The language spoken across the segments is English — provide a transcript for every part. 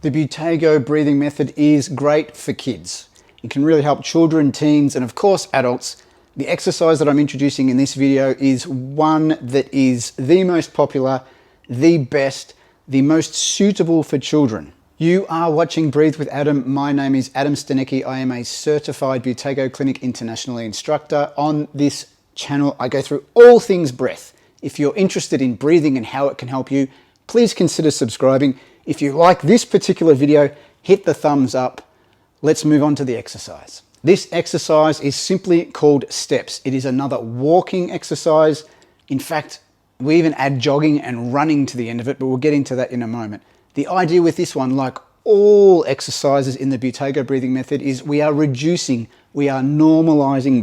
The Buteyko breathing method is great for kids. It can really help children, teens, and of course adults. The exercise that I'm introducing in this video is one that is the most popular, the best, the most suitable for children. You are watching Breathe with Adam. My name is Adam Stanecki. I am a certified Buteyko Clinic internationally instructor. On this channel, I go through all things breath. If you're interested in breathing and how it can help you, please consider subscribing. If you like this particular video, hit the thumbs up. Let's move on to the exercise. This exercise is simply called steps. It is another walking exercise. In fact, we even add jogging and running to the end of it, but we'll get into that in a moment. The idea with this one, like all exercises in the Buteyko breathing method, is we are normalizing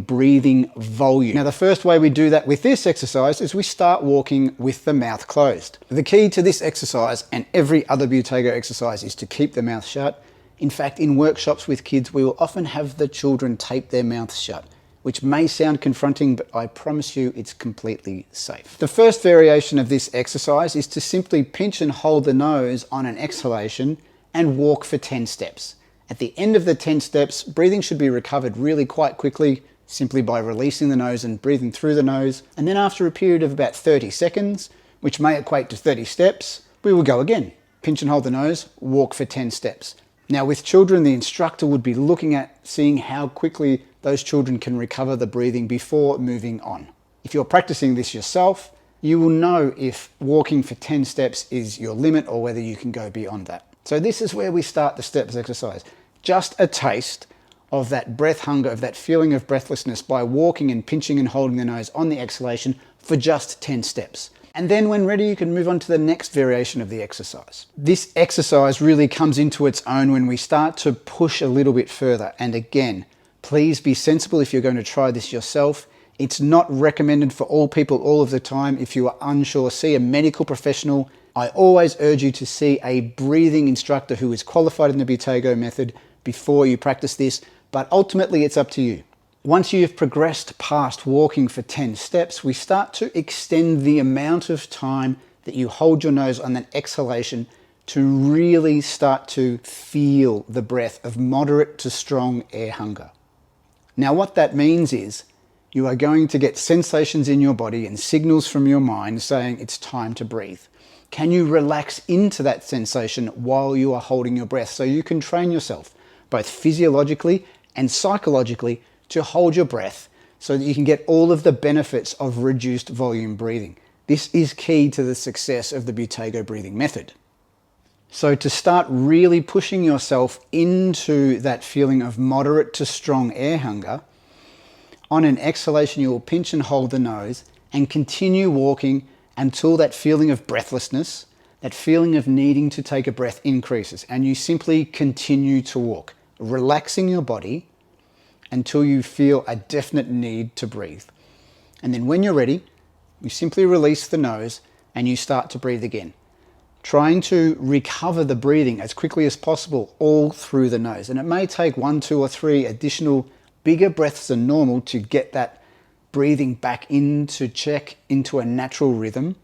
breathing volume. Now, the first way we do that with this exercise is we start walking with the mouth closed. The key to this exercise and every other Buteyko exercise is to keep the mouth shut. In fact, in workshops with kids, we will often have the children tape their mouths shut, which may sound confronting, but I promise you it's completely safe. The first variation of this exercise is to simply pinch and hold the nose on an exhalation and walk for 10 steps. At the end of the 10 steps, breathing should be recovered really quite quickly, simply by releasing the nose and breathing through the nose. And then after a period of about 30 seconds, which may equate to 30 steps, we will go again. Pinch and hold the nose, walk for 10 steps. Now with children, the instructor would be looking at seeing how quickly those children can recover the breathing before moving on. If you're practicing this yourself, you will know if walking for 10 steps is your limit or whether you can go beyond that. So this is where we start the steps exercise. Just a taste of that breath hunger, of that feeling of breathlessness by walking and pinching and holding the nose on the exhalation for just 10 steps. And then when ready, you can move on to the next variation of the exercise. This exercise really comes into its own when we start to push a little bit further. And again, please be sensible if you're going to try this yourself. It's not recommended for all people all of the time. If you are unsure, see a medical professional. I always urge you to see a breathing instructor who is qualified in the Buteyko method before you practice this, but ultimately it's up to you. Once you've progressed past walking for 10 steps, we start to extend the amount of time that you hold your nose on that exhalation to really start to feel the breath of moderate to strong air hunger. Now what that means is you are going to get sensations in your body and signals from your mind saying it's time to breathe. Can you relax into that sensation while you are holding your breath so you can train yourself, both physiologically and psychologically, to hold your breath so that you can get all of the benefits of reduced volume breathing. This is key to the success of the Buteyko breathing method. So to start really pushing yourself into that feeling of moderate to strong air hunger, on an exhalation you will pinch and hold the nose and continue walking until that feeling of breathlessness, that feeling of needing to take a breath increases, and you simply continue to walk, relaxing your body until you feel a definite need to breathe. And then when you're ready, you simply release the nose and you start to breathe again, trying to recover the breathing as quickly as possible all through the nose. And it may take 1, 2, or 3 additional bigger breaths than normal to get that breathing back into check, into a natural rhythm.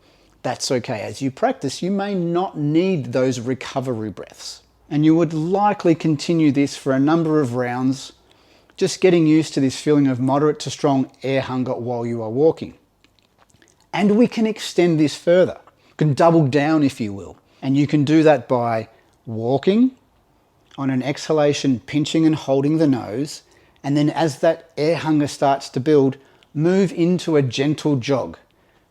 That's okay. As you practice, you may not need those recovery breaths. And you would likely continue this for a number of rounds, just getting used to this feeling of moderate to strong air hunger while you are walking. And we can extend this further. You can double down, if you will. And you can do that by walking, on an exhalation, pinching and holding the nose. And then as that air hunger starts to build, move into a gentle jog,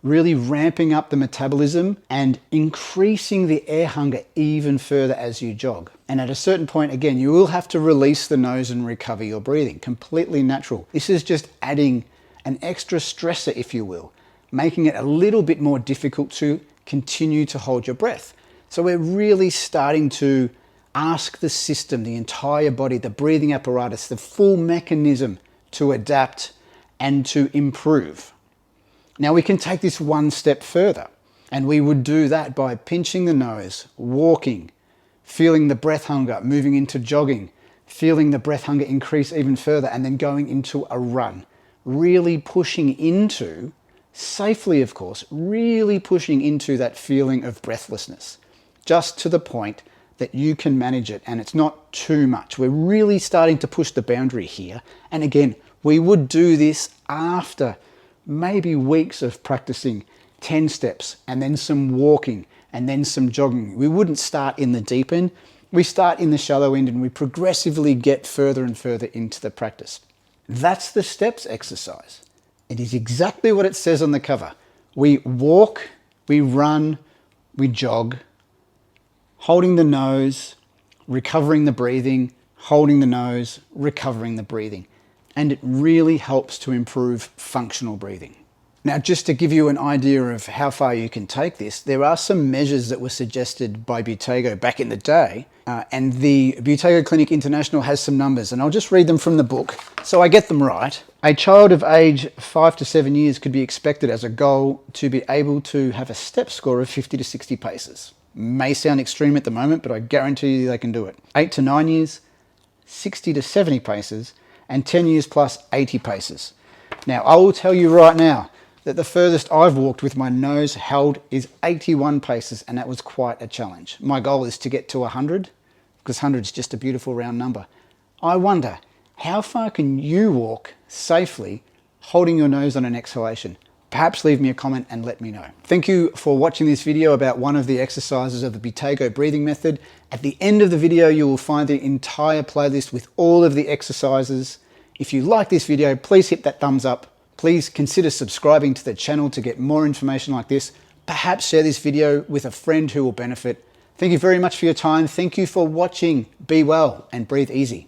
really ramping up the metabolism and increasing the air hunger even further as you jog. And at a certain point, again, you will have to release the nose and recover your breathing. Completely natural. This is just adding an extra stressor, if you will, making it a little bit more difficult to continue to hold your breath. So we're really starting to ask the system, the entire body, the breathing apparatus, the full mechanism to adapt and to improve. Now we can take this one step further, and we would do that by pinching the nose, walking, feeling the breath hunger, moving into jogging, feeling the breath hunger increase even further, and then going into a run. Really pushing into, safely of course, really pushing into that feeling of breathlessness, just to the point that you can manage it and it's not too much. We're really starting to push the boundary here. And again, we would do this after maybe weeks of practicing 10 steps and then some walking and then some jogging. We wouldn't start in the deep end. We start in the shallow end and we progressively get further and further into the practice. That's the steps exercise. It is exactly what it says on the cover. We walk, we run, we jog, holding the nose, recovering the breathing, holding the nose, recovering the breathing. And it really helps to improve functional breathing. Now, just to give you an idea of how far you can take this, there are some measures that were suggested by Buteyko back in the day, and the Buteyko Clinic International has some numbers, and I'll just read them from the book so I get them right. A child of age 5 to 7 years could be expected as a goal to be able to have a step score of 50 to 60 paces. May sound extreme at the moment, but I guarantee you they can do it. 8 to 9 years, 60 to 70 paces, and 10 years plus 80 paces. Now, I will tell you right now that the furthest I've walked with my nose held is 81 paces, and that was quite a challenge. My goal is to get to 100, because 100 is just a beautiful round number. I wonder, how far can you walk safely holding your nose on an exhalation? Perhaps leave me a comment and let me know. Thank you for watching this video about one of the exercises of the Buteyko Breathing Method. At the end of the video, you will find the entire playlist with all of the exercises. If you like this video, please hit that thumbs up. Please consider subscribing to the channel to get more information like this. Perhaps share this video with a friend who will benefit. Thank you very much for your time. Thank you for watching. Be well and breathe easy.